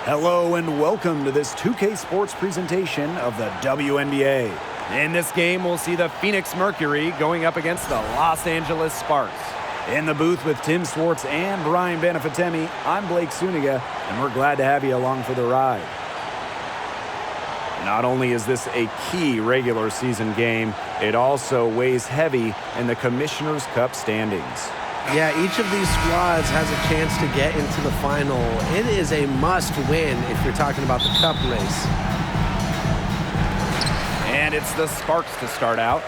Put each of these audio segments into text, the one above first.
Hello and welcome to this 2K Sports presentation of the WNBA. In this game, we'll see the Phoenix Mercury going up against the Los Angeles Sparks. In the booth with Tim Swartz and Brian Benefatemi, I'm Blake Suniga, and we're glad to have you along for the ride. Not only is this a key regular season game, it also weighs heavy in the Commissioner's Cup standings. Yeah, each of these squads has a chance to get into the final. It is a must-win if you're talking about the cup race. And it's the Sparks to start out.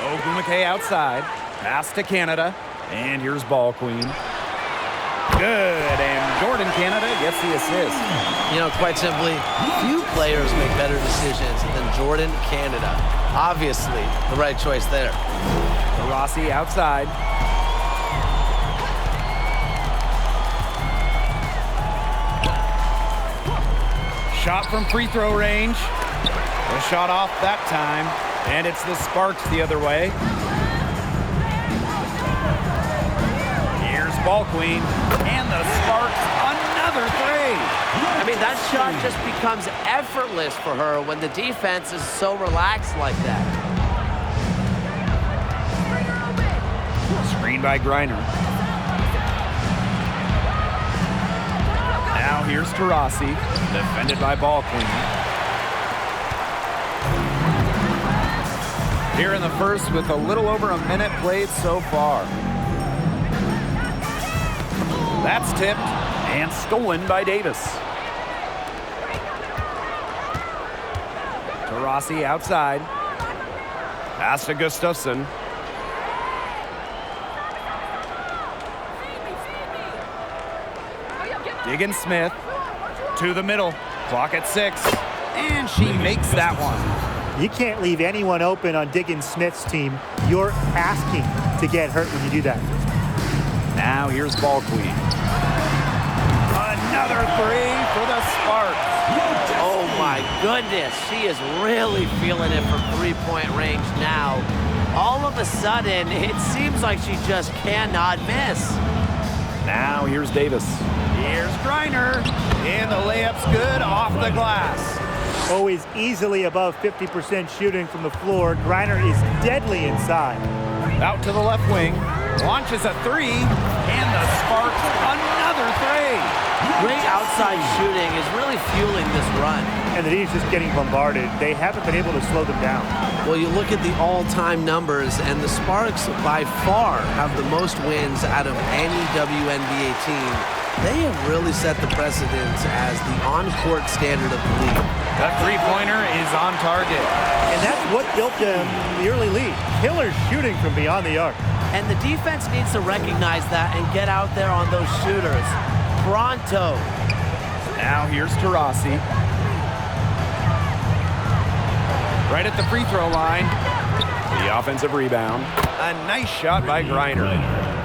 Ogumake outside. Pass to Canada. And here's Ball Queen. Good, and Jordan Canada gets the assist. You know, quite simply, few players make better decisions than Jordan Canada. Obviously, the right choice there. Rossi outside. Shot from free throw range. A shot off that time, and it's the Sparks the other way. Here's Ball Queen, and the Sparks another three. I mean, that shot just becomes effortless for her when the defense is so relaxed like that. Screen by Griner. Now here's Taurasi, defended by Ball Queen. Here in the first with a little over a minute played so far. That's tipped and stolen by Davis. Taurasi outside. Pass to Gustafson. Diggins Smith to the middle. Clock at 6. And she makes that one. You can't leave anyone open on Diggins Smith's team. You're asking to get hurt when you do that. Now here's Ball Queen. Another three for the Sparks. Oh my goodness, she is really feeling it from three-point range now. All of a sudden, it seems like she just cannot miss. Now here's Davis. Here's Griner, and the layup's good off the glass. Always easily above 50% shooting from the floor. Griner is deadly inside. Out to the left wing, launches a three, and the Sparks another three. Great outside shooting is really fueling this run. And the team's just getting bombarded. They haven't been able to slow them down. Well, you look at the all-time numbers, and the Sparks by far have the most wins out of any WNBA team. They have really set the precedent as the on-court standard of the league. That three-pointer is on target. And that's what built them the early lead. Killer shooting from beyond the arc. And the defense needs to recognize that and get out there on those shooters. Pronto. Now here's Taurasi. Right at the free throw line. The offensive rebound. A nice shot by Griner.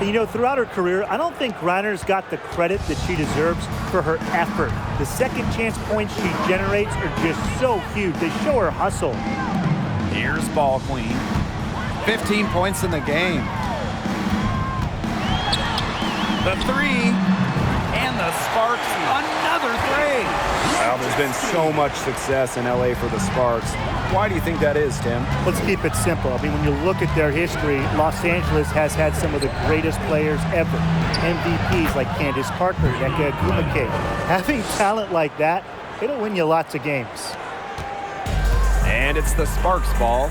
You know, throughout her career, I don't think Griner's got the credit that she deserves for her effort. The second chance points she generates are just so huge. They show her hustle. Here's Ball Queen. 15 points in the game. The three, and the Sparks another three. Well, there's been so much success in LA for the Sparks. Why do you think that is, Tim? Let's keep it simple. I mean, when you look at their history, Los Angeles has had some of the greatest players ever. MVPs like Candace Parker, Eka Ogumake. Having talent like that, it'll win you lots of games. And it's the Sparks ball.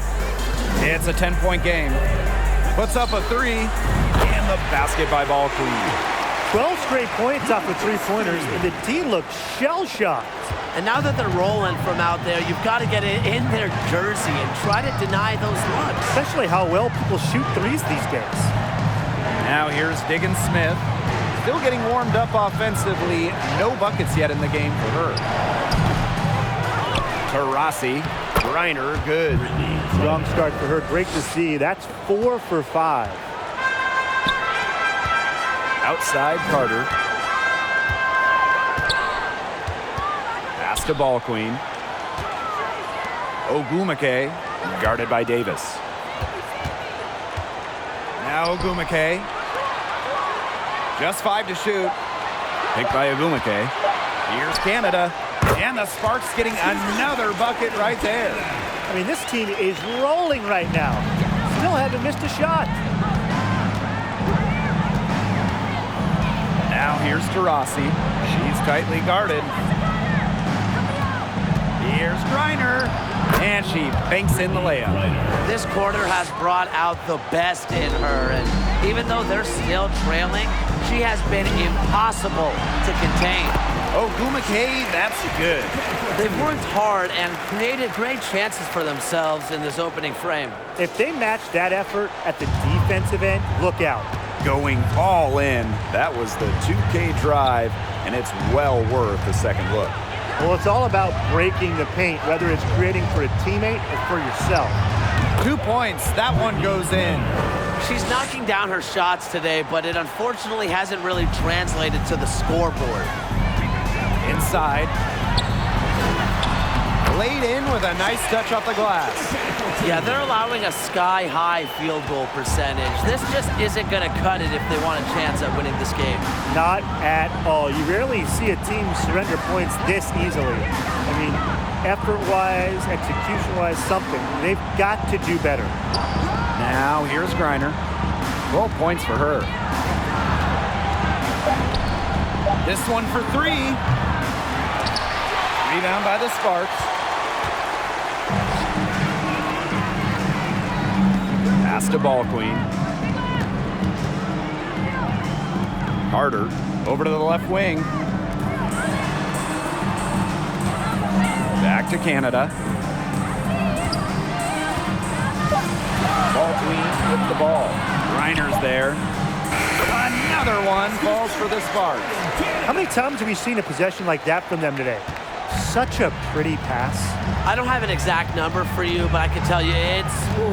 It's a 10-point game. Puts up a three, and the basket by Ball Queen. 12 straight points off the three-pointers, and the team looks shell-shocked. And now that they're rolling from out there, you've got to get it in their jersey and try to deny those looks. Especially how well people shoot threes these days. Now here's Diggins Smith. Still getting warmed up offensively. No buckets yet in the game for her. Taurasi. Griner, good. Strong start for her. Great to see. That's 4 for 5. Outside Carter. Pass to Ball Queen. Ogumake, guarded by Davis. Now Ogumake. Just 5 to shoot. Picked by Agumake. Here's Canada. And the Sparks getting another bucket right there. I mean, this team is rolling right now. Still haven't missed a shot. Now here's Taurasi. She's tightly guarded. Here's Griner. And she banks in the layup. This quarter has brought out the best in her, and even though they're still trailing, she has been impossible to contain. Agumake, that's good. They've worked hard and created great chances for themselves in this opening frame. If they match that effort at the defensive end, look out. Going all in. That was the 2K drive, and it's well worth a second look. Well, it's all about breaking the paint, whether it's creating for a teammate or for yourself. 2 points. That one goes in. She's knocking down her shots today, but it unfortunately hasn't really translated to the scoreboard. Inside. Laid in with a nice touch off the glass. Yeah, they're allowing a sky-high field goal percentage. This just isn't going to cut it if they want a chance at winning this game. Not at all. You rarely see a team surrender points this easily. I mean, effort-wise, execution-wise, something. They've got to do better. Now here's Griner. 12 points for her. This one for 3. Rebound by the Sparks. Pass to Ball Queen. Carter over to the left wing. Back to Canada. Ball Queen with the ball. Griner's there. Another one falls for the Sparks. How many times have we seen a possession like that from them today? Such a pretty pass. I don't have an exact number for you, but I can tell you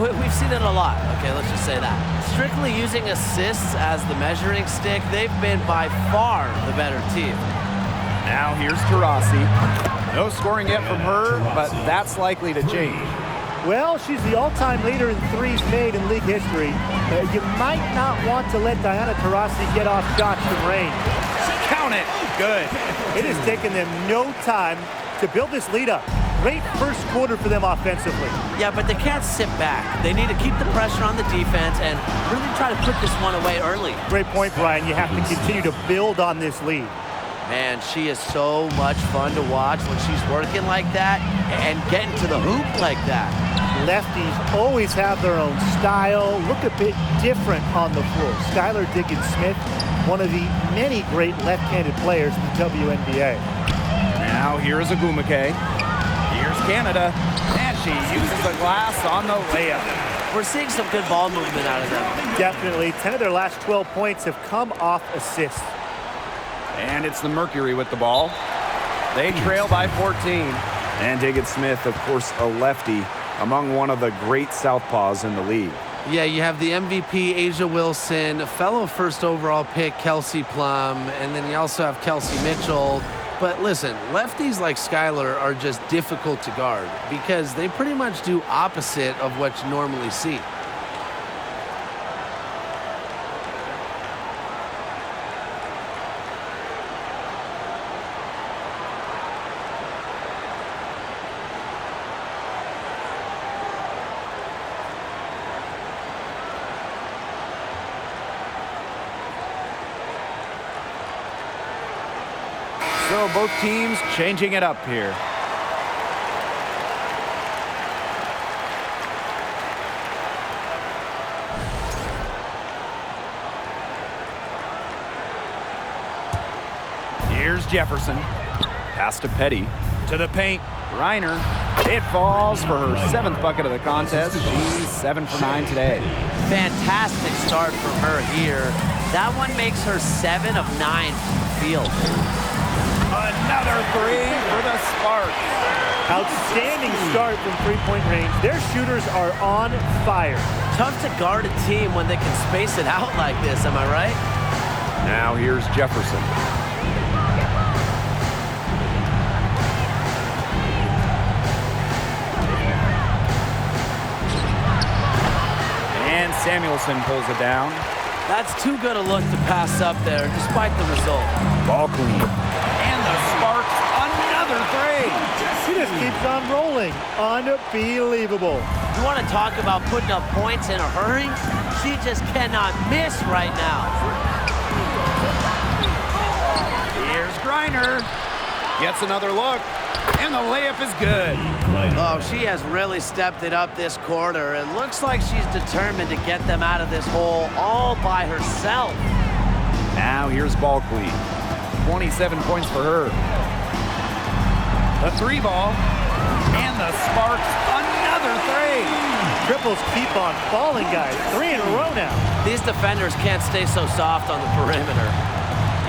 we've seen it a lot. Okay, let's just say that. Strictly using assists as the measuring stick, they've been by far the better team. Now here's Taurasi. No scoring yet from her, but that's likely to change. Well, she's the all-time leader in threes made in league history. You might not want to let Diana Taurasi get off shots from range. Count it. Good. It has taken them no time to build this lead up. Great first quarter for them offensively. Yeah, but they can't sit back. They need to keep the pressure on the defense and really try to put this one away early. Great point, Brian. You have to continue to build on this lead. Man, she is so much fun to watch when she's working like that and getting to the hoop like that. Lefties always have their own style, look a bit different on the floor. Skylar Diggins-Smith, one of the many great left-handed players in the WNBA. Now here's Agumake. Here's Canada. And she uses the glass on the layup. We're seeing some good ball movement out of them. Definitely. 10 of their last 12 points have come off assists. And it's the Mercury with the ball. They trail by 14. And Diggins-Smith, of course, a lefty, among one of the great southpaws in the league. Yeah, you have the MVP, Asia Wilson, a fellow first overall pick, Kelsey Plum, and then you also have Kelsey Mitchell. But listen, lefties like Skylar are just difficult to guard because they pretty much do opposite of what you normally see. So both teams changing it up here. Here's Jefferson. Pass to Petty. To the paint. Reiner. It falls for her 7th bucket of the contest. She's 7 for 9 today. Fantastic start from her here. That one makes her 7 of 9 from the field. Another 3 for the Sparks. Outstanding start from three-point range. Their shooters are on fire. Tough to guard a team when they can space it out like this, am I right? Now here's Jefferson. And Samuelson pulls it down. That's too good a look to pass up there, despite the result. Ball clean. And the Sparks, another three. He just keeps on rolling. Unbelievable. You want to talk about putting up points in a hurry? She just cannot miss right now. Here's Griner. Gets another look. And the layup is good. Oh, she has really stepped it up this quarter. It looks like she's determined to get them out of this hole all by herself. Now here's Ball Queen. 27 points for her. The three ball. And the Sparks, another three. Triples keep on falling, guys. 3 in a row now. These defenders can't stay so soft on the perimeter.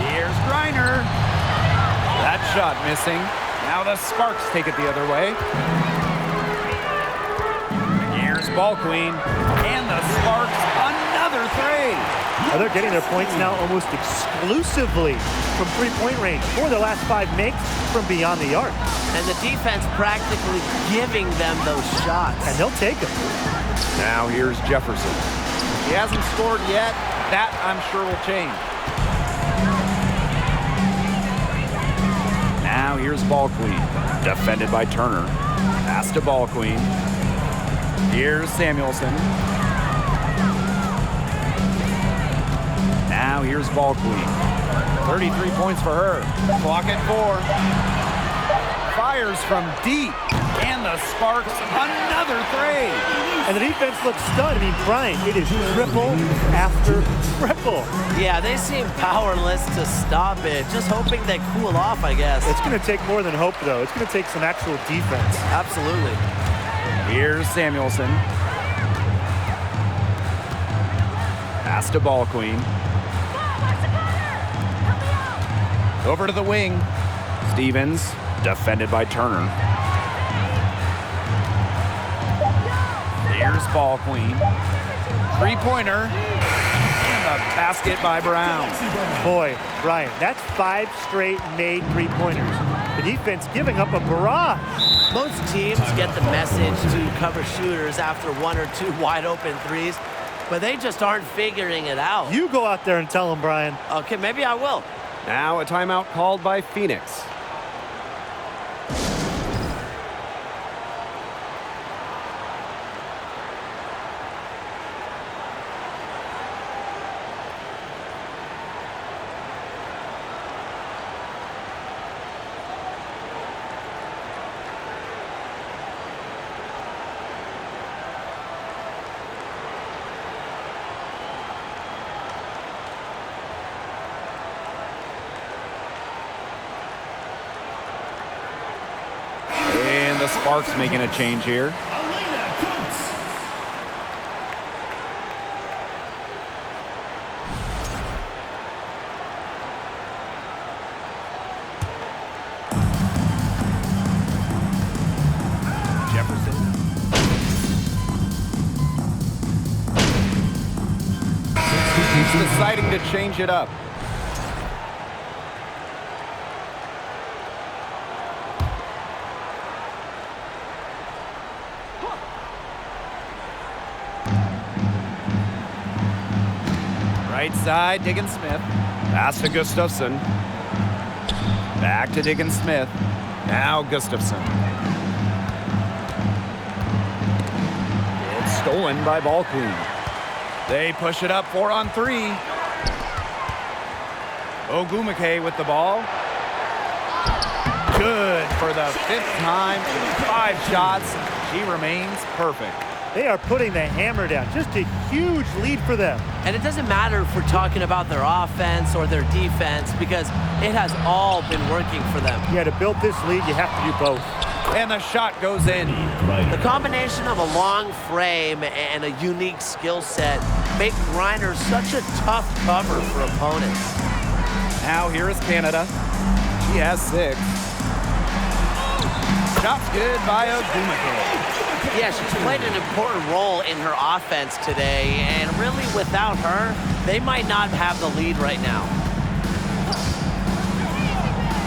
Here's Griner. That shot missing. Now the Sparks take it the other way. Here's Ball Queen. And the Sparks, another three. Now they're getting their points now almost exclusively from three-point range. 4 of the last 5 makes from beyond the arc. And the defense practically giving them those shots. And they'll take them. Now here's Jefferson. He hasn't scored yet. That, I'm sure, will change. Now here's Ball Queen. Defended by Turner. Pass to Ball Queen. Here's Samuelson. Now here's Ball Queen. 33 points for her. Clock at 4. Fires from deep. And the Sparks, another three. And the defense looks stunned. I mean, Brian, it is triple after triple. Yeah, they seem powerless to stop it. Just hoping they cool off, I guess. It's going to take more than hope, though. It's going to take some actual defense. Absolutely. Here's Samuelson. Pass to Ball Queen. Over to the wing. Stevens, defended by Turner. Here's Ball Queen. Three-pointer. And the basket by Brown. Boy, Brian, that's 5 straight made three-pointers. The defense giving up a barrage. Most teams get the message to cover shooters after 1 or 2 wide-open threes, but they just aren't figuring it out. You go out there and tell them, Brian. Okay, maybe I will. Now a timeout called by Phoenix. The Sparks making a change here. Jefferson. He's deciding to change it up. Right side, Diggins-Smith. Pass to Gustafson. Back to Diggins-Smith. Now Gustafson. It's stolen by Ball Queen. They push it up 4 on 3. Ogumake with the ball. Good for the 5th time in 5 shots. She remains perfect. They are putting the hammer down. Just a huge lead for them. And it doesn't matter if we're talking about their offense or their defense, because it has all been working for them. Yeah, to build this lead, you have to do both. And the shot goes in. The combination of a long frame and a unique skill set make Griner such a tough cover for opponents. Now here is Canada. She has 6. Shot's good by Ogumake. Yeah, she's played an important role in her offense today, and really without her, they might not have the lead right now.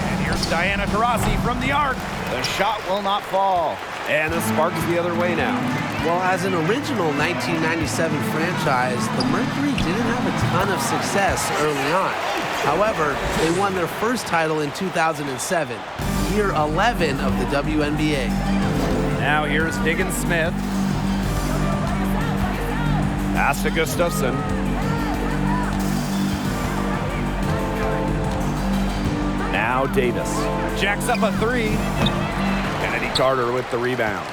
And here's Diana Taurasi from the arc. The shot will not fall. And the Sparks the other way now. Well, as an original 1997 franchise, the Mercury didn't have a ton of success early on. However, they won their first title in 2007, year 11 of the WNBA. Now here's Diggins Smith. Pass to Gustafson. Now Davis. Jacks up a three. Kennedy Carter with the rebound.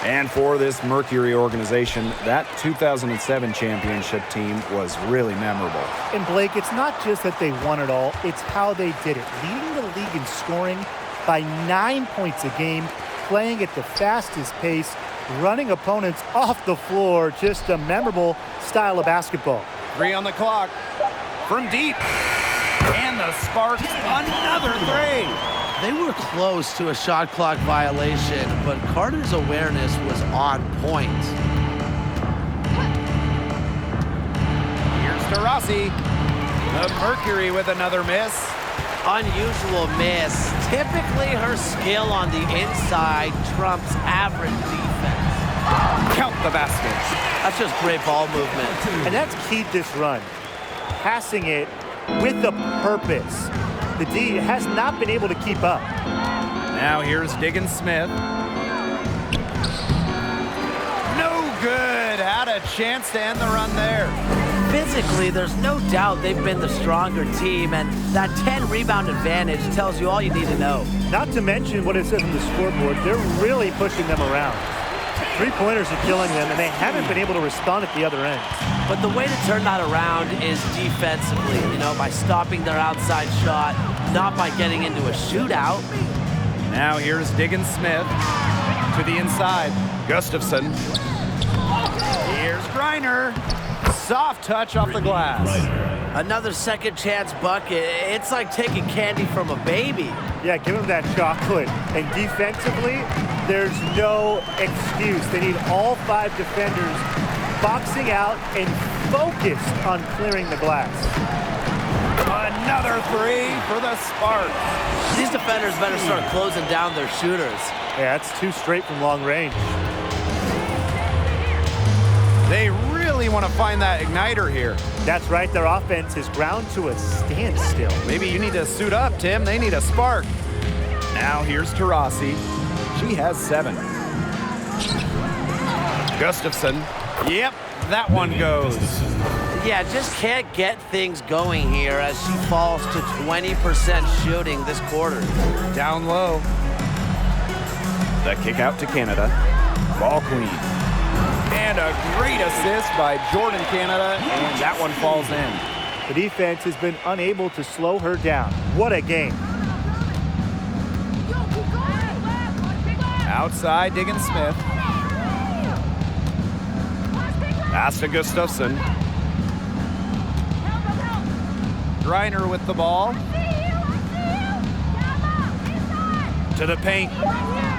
And for this Mercury organization, that 2007 championship team was really memorable. And Blake, it's not just that they won it all, it's how they did it. Leading the league in scoring by 9 points a game, playing at the fastest pace, running opponents off the floor. Just a memorable style of basketball. 3 on the clock. From deep. And the Sparks, another three. They were close to a shot clock violation, but Carter's awareness was on point. Here's to Rossi. The Mercury with another miss. Unusual miss. Typically, her skill on the inside trumps average defense. Count the baskets. That's just great ball movement. And that's keyed this run. Passing it with a purpose. The D has not been able to keep up. Now here's Diggins Smith. No good. Had a chance to end the run there. Physically, there's no doubt they've been the stronger team, and that 10 rebound advantage tells you all you need to know. Not to mention what it says on the scoreboard, they're really pushing them around. Three-pointers are killing them, and they haven't been able to respond at the other end. But the way to turn that around is defensively, by stopping their outside shot, not by getting into a shootout. Now here's Diggins Smith to the inside. Gustafson. Here's Griner. Soft touch off the glass. Another second chance bucket. It's like taking candy from a baby. Yeah, give them that chocolate. And defensively, there's no excuse. They need all 5 defenders boxing out and focused on clearing the glass. Another three for the Sparks. These defenders better start closing down their shooters. Yeah, that's 2 straight from long range. They really want to find that igniter here. That's right, their offense is ground to a standstill. Maybe you need to suit up, Tim. They need a spark. Now here's Taurasi. She has 7. Gustafson. Yep, that one goes. Yeah, just can't get things going here as she falls to 20% shooting this quarter. Down low. The kick out to Canada. Ball queen. And a great assist by Jordan Canada, and that one falls in. The defense has been unable to slow her down. What a game. Outside, Diggins Smith. Pass to Gustafson. Griner with the ball. To the paint.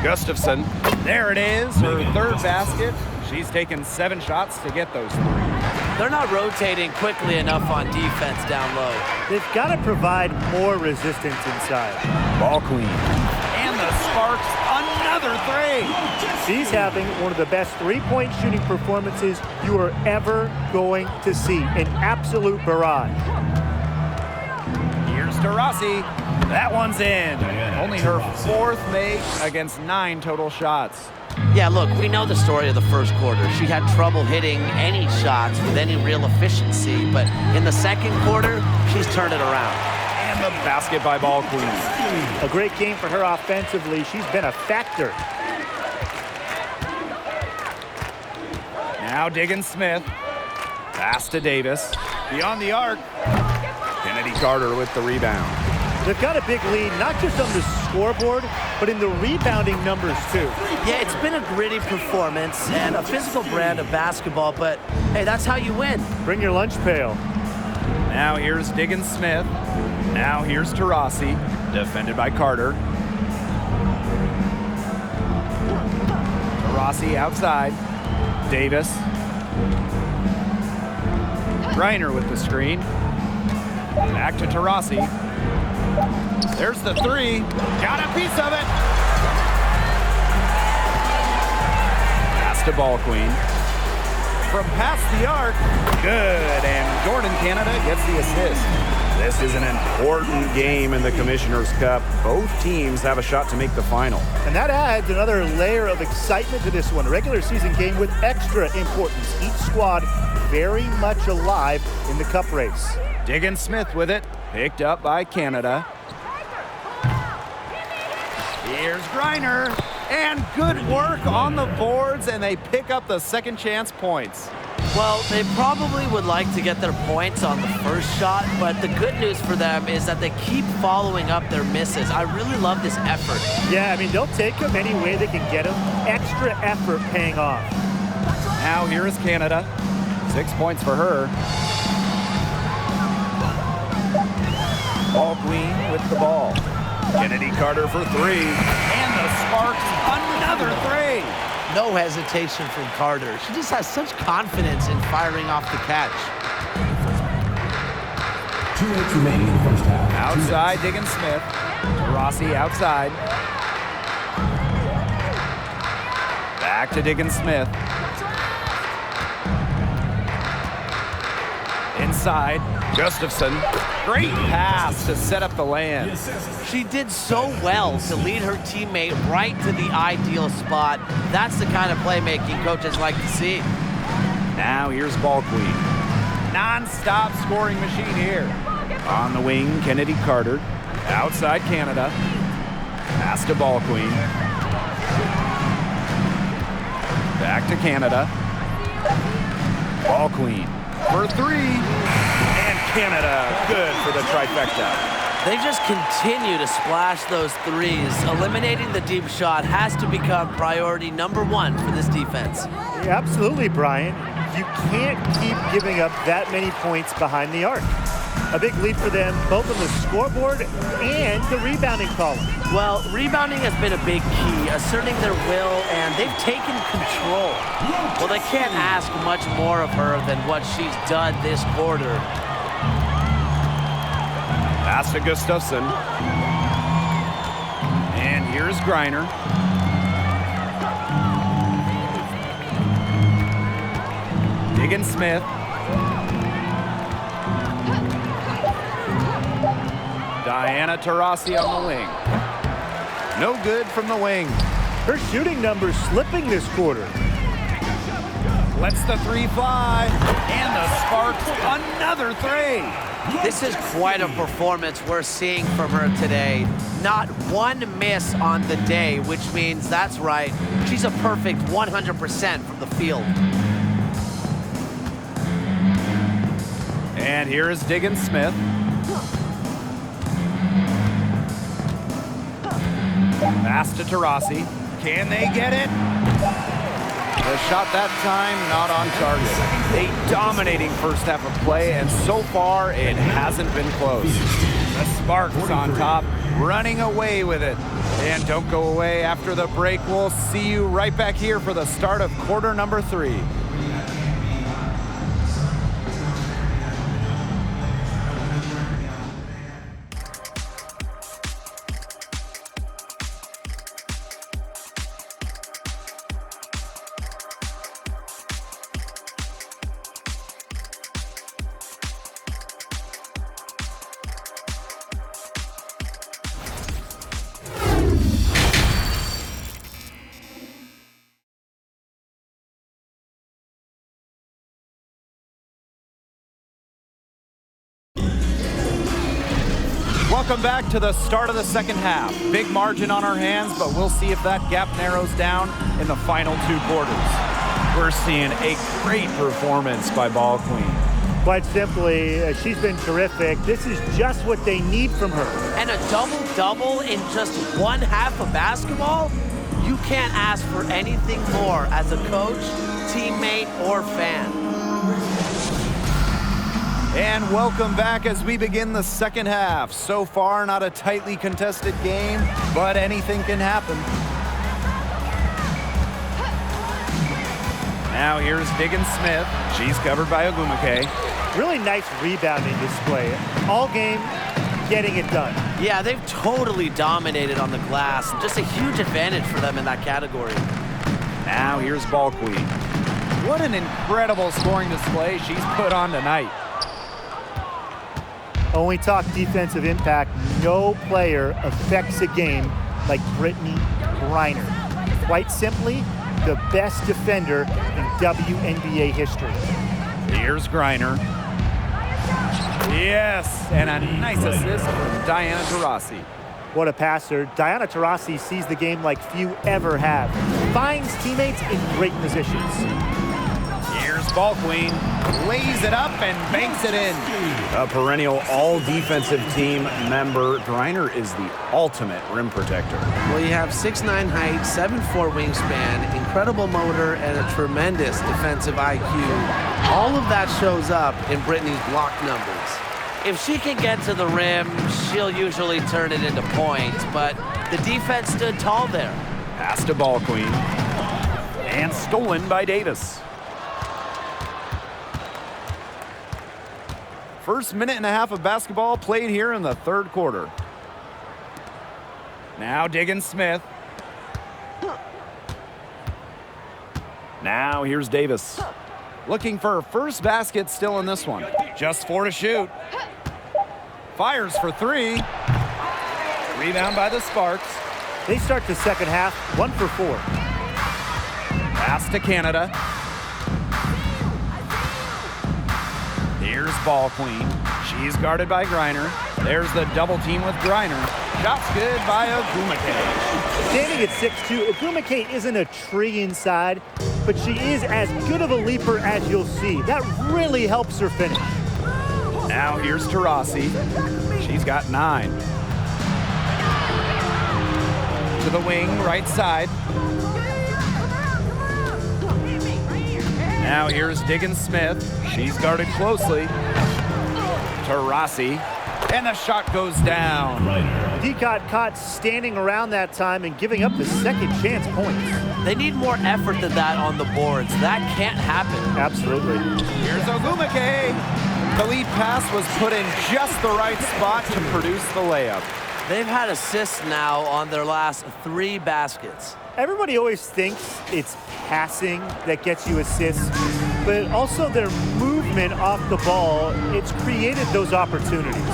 Gustafson. There it is, her 3rd basket. She's taken 7 shots to get those 3. They're not rotating quickly enough on defense down low. They've got to provide more resistance inside. Ball queen. And the Sparks, another 3. She's having one of the best 3-point shooting performances you are ever going to see. An absolute barrage. Here's Taurasi. That one's in. Only her 4th make against 9 total shots. Yeah, look, we know the story of the first quarter. She had trouble hitting any shots with any real efficiency, but in the second quarter, she's turned it around. And the basket by Ball Queen. A great game for her offensively. She's been a factor. Now Diggins Smith. Pass to Davis. Beyond the arc. Kennedy Carter with the rebound. They've got a big lead, not just on the scoreboard, but in the rebounding numbers, too. Yeah, it's been a gritty performance and a physical brand of basketball, but, hey, that's how you win. Bring your lunch pail. Now here's Diggins Smith. Now here's Taurasi, defended by Carter. Taurasi outside. Davis. Griner with the screen. Back to Taurasi. There's the 3. Got a piece of it. Pass Pass to Ball Queen. From past the arc, good, and Jordan Canada gets the assist. This is an important game in the Commissioner's Cup. Both teams have a shot to make the final. And that adds another layer of excitement to this one. A regular season game with extra importance. Each squad very much alive in the cup race. Diggin Smith with it, picked up by Canada. Here's Griner, and good work on the boards, and they pick up the second chance points. Well, they probably would like to get their points on the first shot, but the good news for them is that they keep following up their misses. I really love this effort. Yeah, I mean, they'll take them any way they can get them. Extra effort paying off. Now here is Canada. 6 points for her. Ball Queen with the ball. Kennedy Carter for three. And the Sparks, another three. No hesitation from Carter. She just has such confidence in firing off the catch. 2 minutes remaining in the first half. Outside, Diggin Smith. Rossi outside. Back to Diggin Smith. Inside, Gustafson. Great pass to set up the land. She did so well to lead her teammate right to the ideal spot. That's the kind of playmaking coaches like to see. Now here's Ball Queen. Non-stop scoring machine here. On the wing, Kennedy Carter. Outside Canada. Pass to Ball Queen. Back to Canada. Ball Queen for three. And Canada, good for the trifecta. They just continue to splash those threes. Eliminating the deep shot has to become priority number one for this defense. Yeah, absolutely, Brian. You can't keep giving up that many points behind the arc. A big lead for them, both on the scoreboard and the rebounding column. Well, rebounding has been a big key, asserting their will, and they've taken control. Well, they can't ask much more of her than what she's done this quarter. Pass to Gustafson. And here's Griner. Diggin Smith. Diana Taurasi on the wing. No good from the wing. Her shooting numbers slipping this quarter. Lets the three fly. And the Sparks, another three. This is quite a performance we're seeing from her today. Not one miss on the day, which means that's right. She's a perfect 100% from the field. And here is Diggin Smith. Pass to Taurasi. Can they get it? The shot that time, not on target. A dominating first half of play, and so far, it hasn't been close. The Sparks on top, running away with it. And don't go away after the break. We'll see you right back here for the start of quarter number 3. Welcome back to the start of the second half. Big margin on our hands, but we'll see if that gap narrows down in the final 2 quarters. We're seeing a great performance by Ball Queen. Quite simply, she's been terrific. This is just what they need from her. And a double-double in just one half of basketball? You can't ask for anything more as a coach, teammate, or fan. And welcome back as we begin the second half. So far, not a tightly contested game, but anything can happen. Now here's Diggin Smith. She's covered by Ogumake. Really nice rebounding display. All game, getting it done. Yeah, they've totally dominated on the glass. Just a huge advantage for them in that category. Now here's Ball Queen. What an incredible scoring display she's put on tonight. When we talk defensive impact, no player affects a game like Brittany Griner. Quite simply, the best defender in WNBA history. Here's Griner. Yes, and a nice assist from Diana Taurasi. What a passer. Diana Taurasi sees the game like few ever have. Finds teammates in great positions. Here's Ball Queen. Lays it up and banks it in. A perennial all-defensive team member, Griner is the ultimate rim protector. Well, you have 6'9" height, 7'4" wingspan, incredible motor, and a tremendous defensive IQ. All of that shows up in Brittany's block numbers. If she can get to the rim, she'll usually turn it into points, but the defense stood tall there. Pass to Ball Queen. And stolen by Davis. First minute and a half of basketball played here in the third quarter. Now Diggins Smith. Now here's Davis. Looking for her first basket still in this one. Just 4 to shoot. Fires for 3. Rebound by the Sparks. They start the second half 1 for 4. Pass to Canada. Here's Ball Queen. She's guarded by Griner. There's the double team with Griner. Shot's good by Ogumake. Standing at 6'2", Ogumake isn't a tree inside, but she is as good of a leaper as you'll see. That really helps her finish. Now here's Taurasi. She's got 9. To the wing, right side. Now here's Diggins Smith. She's guarded closely. Taurasi. And the shot goes down. D got caught standing around that time and giving up the second chance points. They need more effort than that on the boards. That can't happen. Absolutely. Here's Ogumake. The lead pass was put in just the right spot to produce the layup. They've had assists now on their last 3 baskets. Everybody always thinks it's passing that gets you assists, but also their movement off the ball, it's created those opportunities.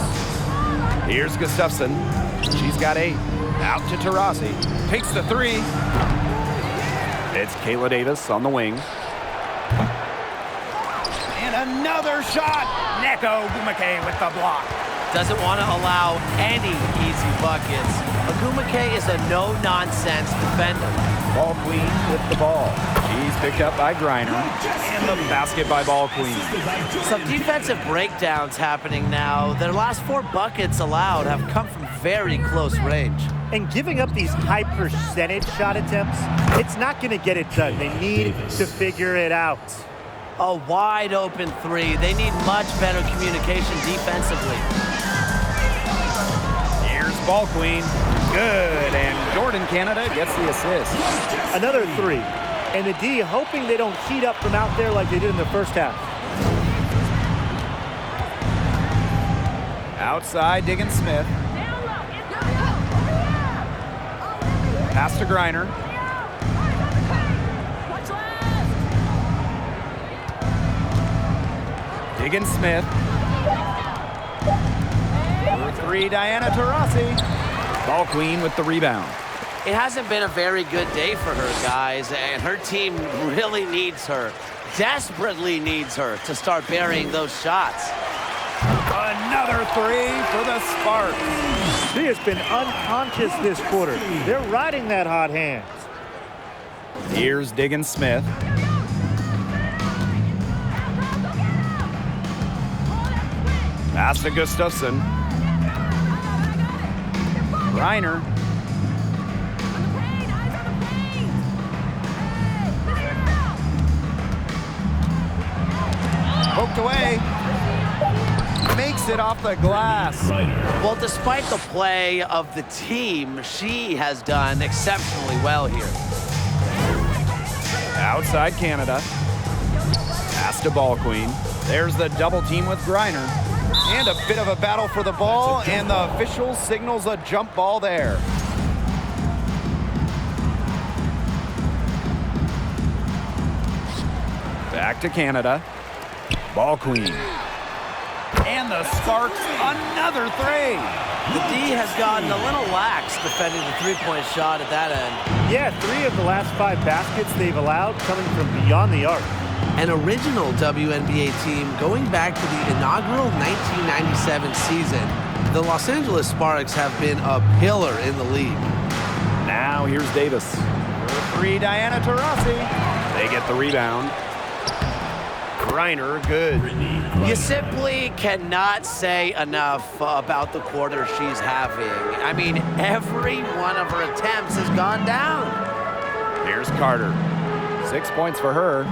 Here's Gustafson. She's got 8. Out to Taurasi. Takes the 3. It's Kayla Davis on the wing. And another shot. Neko Ogumake with the block. Doesn't want to allow any easy buckets. Ogumake is a no-nonsense defender. Ball Queen with the ball. She's picked up by Griner. And the basket by Ball Queen. Some defensive breakdowns happening now. Their last 4 buckets allowed have come from very close range. And giving up these high percentage shot attempts, it's not going to get it done. They need to figure it out. A wide open 3. They need much better communication defensively. Here's Ball Queen. Good. And Jordan Canada gets the assist. Another 3. And the D hoping they don't heat up from out there like they did in the first half. Outside, Diggins Smith. Pass to Griner. Diggins Smith. For 3, Diana Taurasi. Ball Queen with the rebound. It hasn't been a very good day for her, guys, and her team really needs her, desperately needs her to start burying those shots. Another 3 for the Sparks. She has been unconscious this quarter. They're riding that hot hand. Here's Diggins Smith. Pass to Gustafson. Griner. Poked away. Makes it off the glass. Well, despite the play of the team, she has done exceptionally well here. Outside Canada. Pass to Ball Queen. There's the double team with Griner. And a bit of a battle for the ball, and the official signals a jump ball there. Back to Canada. Ball queen. And the Sparks, another three. The D has gotten a little lax defending the three-point shot at that end. Yeah, 3 of the last 5 baskets they've allowed coming from beyond the arc. An original WNBA team going back to the inaugural 1997 season, the Los Angeles Sparks have been a pillar in the league. Now here's Davis. For 3, Diana Taurasi. They get the rebound. Griner, good. You simply cannot say enough about the quarter she's having. I mean, every one of her attempts has gone down. Here's Carter. 6 points for her.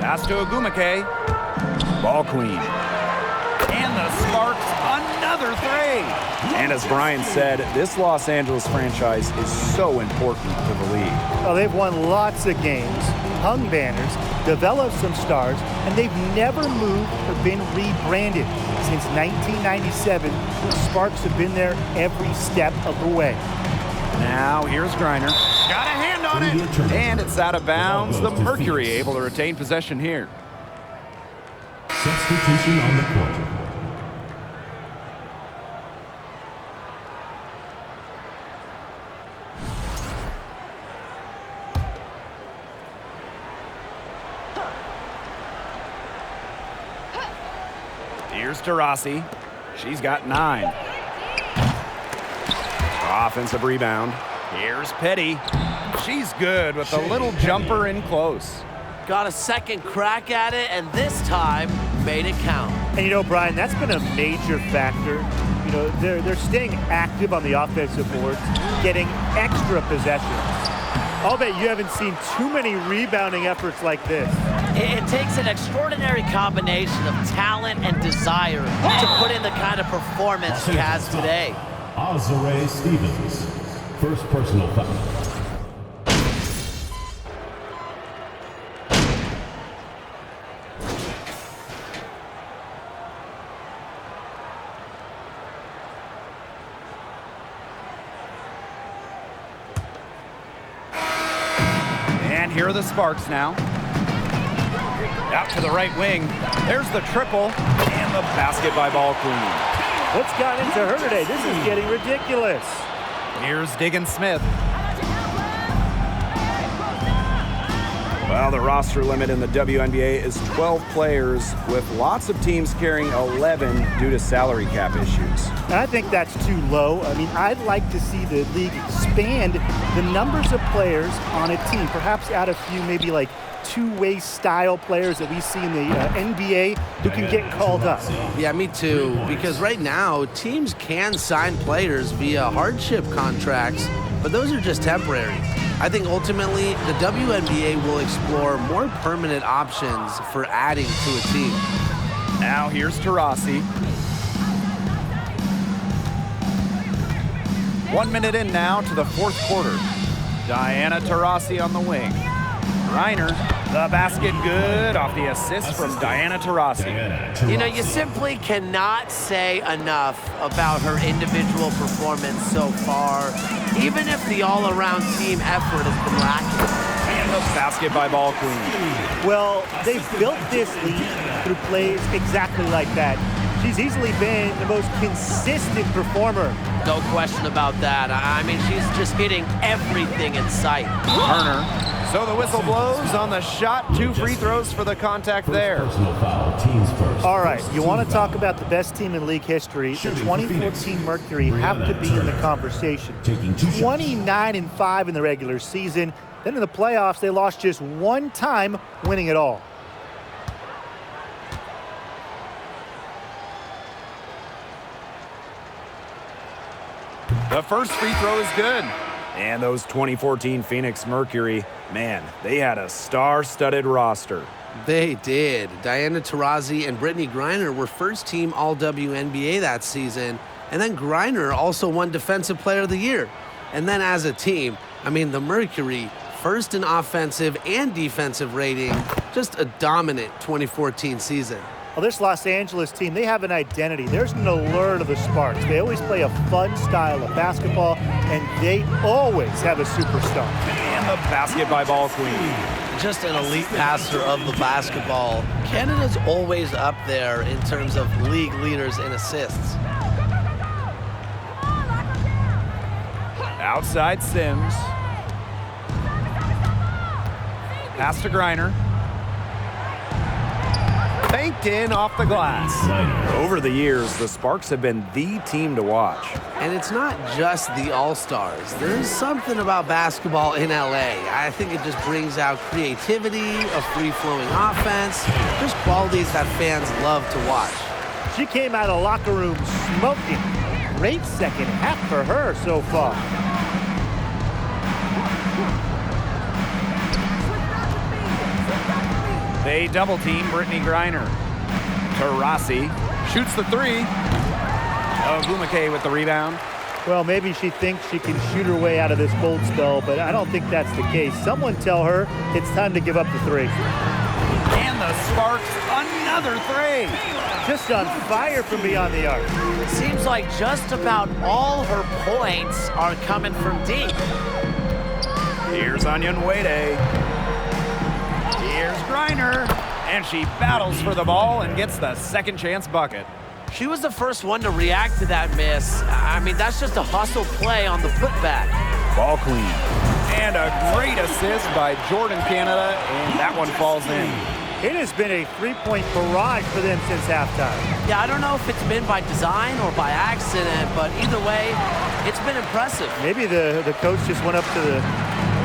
Pass to Agumake. Ball queen. And the Sparks, another 3. And as Brian said, this Los Angeles franchise is so important to the league. Oh, they've won lots of games, hung banners, developed some stars, and they've never moved or been rebranded. Since 1997, the Sparks have been there every step of the way. Now here's Griner. Got a hand on it. And it's out of bounds. The Mercury able to retain possession here. Substitution on the court. Here's Taurasi. She's got 9. Offensive rebound. Here's Petty. She's good with a little jumper in close. Got a second crack at it, and this time made it count. And you know, Brian, that's been a major factor. You know, they're staying active on the offensive boards, getting extra possessions. I'll bet you haven't seen too many rebounding efforts like this. It takes an extraordinary combination of talent and desire to put in the kind of performance she has today. Azare Stevens, first personal foul. And here are the Sparks now. Out to the right wing. There's the triple and the basket by Ball Queen. What's got into her today? This is getting ridiculous. Here's Diggin Smith. Well, the roster limit in the WNBA is 12 players, with lots of teams carrying 11 due to salary cap issues. And I think that's too low. I mean, I'd like to see the league expand the numbers of players on a team, perhaps add a few maybe like two-way style players that we see in the NBA who can get called up. Yeah, me too, because right now teams can sign players via hardship contracts, but those are just temporary. I think ultimately the WNBA will explore more permanent options for adding to a team. Now here's Taurasi. 1 minute in now to the fourth quarter. Diana Taurasi on the wing. Reiner, the basket good off the assist from Diana Taurasi. You know, you simply cannot say enough about her individual performance so far, even if the all-around team effort has been lacking. And the basket by Ball Queen. Well, they've built this league through plays exactly like that. She's easily been the most consistent performer. No question about that. I mean, she's just hitting everything in sight. Turner. So the whistle blows on the shot. 2 free throws for the contact there. Personal foul, teams first. All right, you want to talk about the best team in league history? The 2014 Mercury have to be in the conversation. 29-5 in the regular season. Then in the playoffs, they lost just one time, winning it all. The first free throw is good. And those 2014 Phoenix Mercury, man, they had a star-studded roster. They did. Diana Taurasi and Brittany Griner were first-team All-WNBA that season, and then Griner also won Defensive Player of the Year. And then as a team, I mean, the Mercury, first in offensive and defensive rating, just a dominant 2014 season. Well, this Los Angeles team, they have an identity. There's an allure to the Sparks. They always play a fun style of basketball, and they always have a superstar. And A basket by Ball Queen. Just an elite passer of the basketball. Canada's always up there in terms of league leaders in assists. Outside Sims. Pass to Griner. Banked in off the glass. Over the years, the Sparks have been the team to watch. And it's not just the All-Stars. There's something about basketball in LA. I think it just brings out creativity, a free-flowing offense, just qualities that fans love to watch. She came out of locker room smoking. Great second half for her so far. They double team Brittany Griner. Tarasi shoots the three. Ogumake with the rebound. Well, maybe she thinks she can shoot her way out of this cold spell, but I don't think that's the case. Someone tell her it's time to give up the three. And the Sparks, another three. Just on fire from beyond the arc. Seems like just about all her points are coming from deep. Here's Onyenwere. Here's Griner. And she battles for the ball and gets the second chance bucket. She was the first one to react to that miss. I mean, that's just a hustle play on the putback. Ball clean. And a great assist by Jordan Canada, and that one falls in. It has been a three-point barrage for them since halftime. Yeah, I don't know if it's been by design or by accident, but either way, it's been impressive. Maybe the coach just went up to the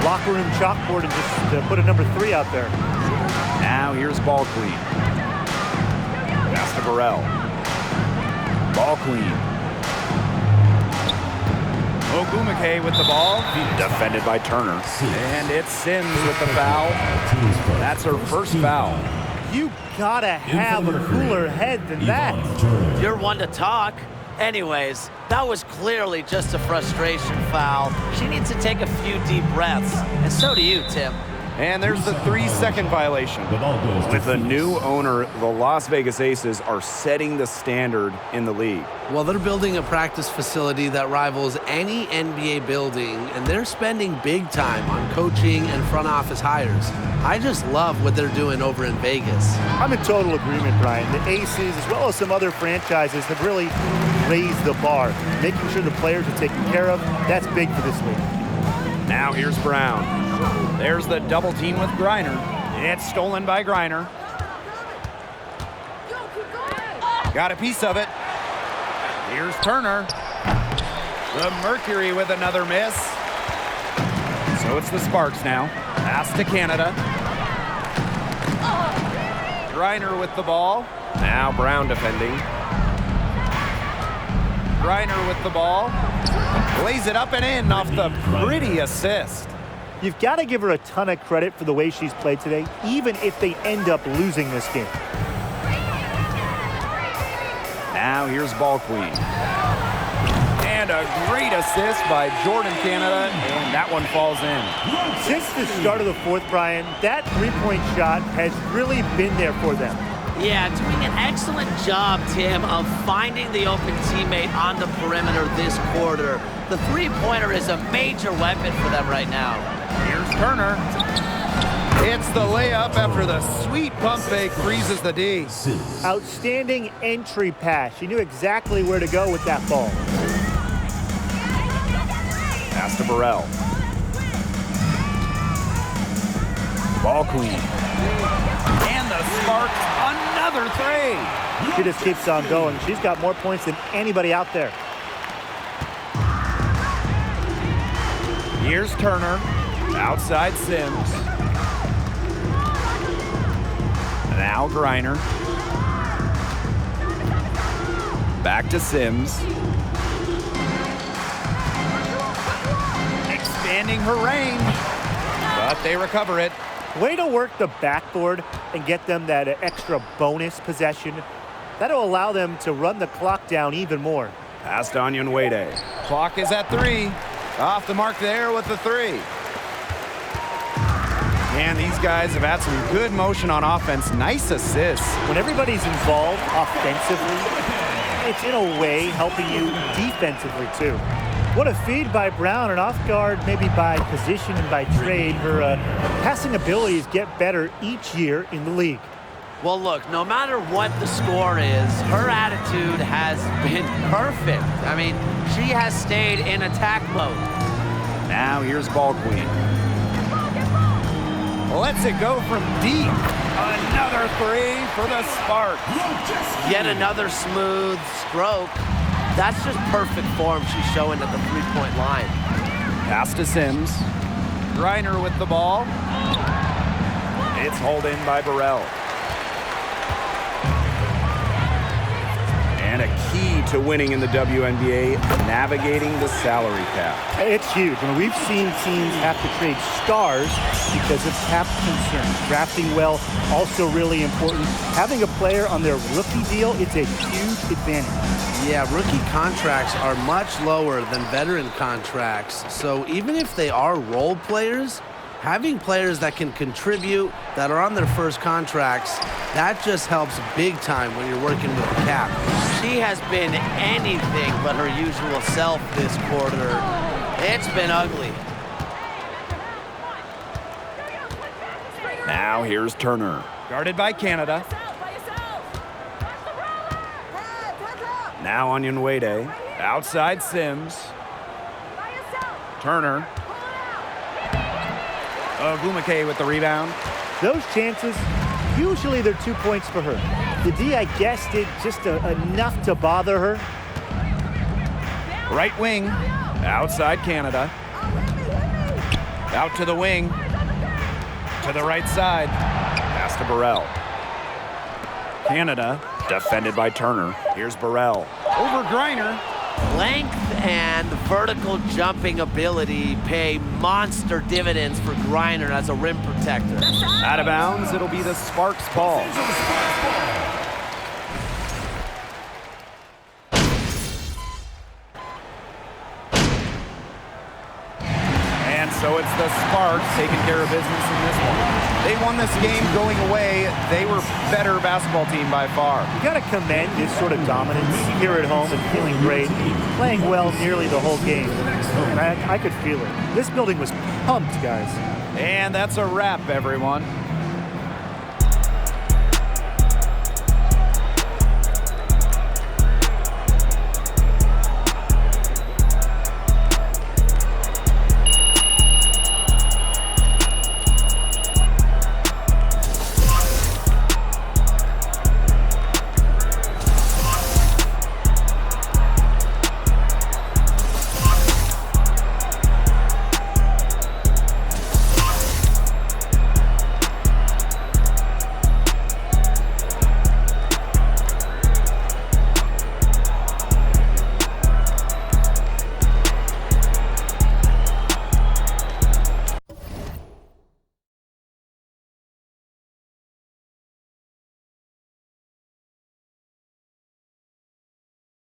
locker room chalkboard and just put a number 3 out there. Now here's Ball Queen. Pass to Burrell. Ball Queen. Ogumake with the ball. Defended by Turner. And it's Sims with the foul. That's her first foul. You gotta have a cooler head than that. You're one to talk. Anyways, that was clearly just a frustration foul. She needs to take a few deep breaths. And so do you, Tim. And there's the 3-second violation. With a new owner, the Las Vegas Aces are setting the standard in the league. Well, they're building a practice facility that rivals any NBA building, and they're spending big time on coaching and front office hires. I just love what they're doing over in Vegas. I'm in total agreement, Brian. The Aces, as well as some other franchises, have really raised the bar. Making sure the players are taken care of, that's big for this league. Now here's Brown. There's the double team with Griner. It's stolen by Griner. Got a piece of it. Here's Turner. The Mercury with another miss. So it's the Sparks now. Pass to Canada. Griner with the ball. Now Brown defending. Griner with the ball. Lays it up and in off the pretty assist. You've got to give her a ton of credit for the way she's played today, even if they end up losing this game. Now here's Ball Queen. And a great assist by Jordan Canada, and that one falls in. Since the start of the fourth, Brian, that three-point shot has really been there for them. Yeah, doing an excellent job, Tim, of finding the open teammate on the perimeter this quarter. The three-pointer is a major weapon for them right now. Here's Turner. It's the layup after the sweet pump fake freezes the D. Outstanding entry pass. She knew exactly where to go with that ball. Pass to Burrell. Ball Queen. And the Sparks, another three. She just keeps on going. She's got more points than anybody out there. Here's Turner. Outside Sims. Now Griner. Back to Sims. Expanding her range. But they recover it. Way to work the backboard and get them that extra bonus possession. That'll allow them to run the clock down even more. Pass to Onyenwere. Clock is at 3. Off the mark there with the 3. And these guys have had some good motion on offense. Nice assists. When everybody's involved offensively, it's in a way helping you defensively too. What a feed by Brown, and off guard maybe by position and by trade. Her passing abilities get better each year in the league. Well, look, no matter what the score is, her attitude has been perfect. I mean, she has stayed in attack mode. Now here's Ball Queen. Lets it go from deep. Another three for the Sparks. Yet another smooth stroke. That's just perfect form she's showing at the three-point line. Pass to Sims. Griner with the ball. It's hauled in by Burrell. And a key to winning in the WNBA, navigating the salary cap. It's huge. I mean, we've seen teams have to trade stars because of cap concerns. Drafting well, also really important. Having a player on their rookie deal, it's a huge advantage. Yeah, rookie contracts are much lower than veteran contracts. So even if they are role players, having players that can contribute, that are on their first contracts, that just helps big time when you're working with the cap. She has been anything but her usual self this quarter. It's been ugly. Now here's Turner. Guarded by Canada. Now Onion Wade. Outside Sims. Turner. Ogumake with the rebound. Those chances, usually they're 2 points for her. The D, I guess, did just enough to bother her. Right wing. Outside Canada. Out to the wing. To the right side. Pass to Burrell. Canada defended by Turner. Here's Burrell. Over Griner. Length and vertical jumping ability pay monster dividends for Griner as a rim protector. Out of bounds, it'll be the Sparks ball. And so it's the Sparks taking care of business in this one. They won this game going away. They were better basketball team by far. You got to commend this sort of dominance here at home and feeling great, playing well nearly the whole game. And I could feel it. This building was pumped, guys. And that's a wrap, everyone.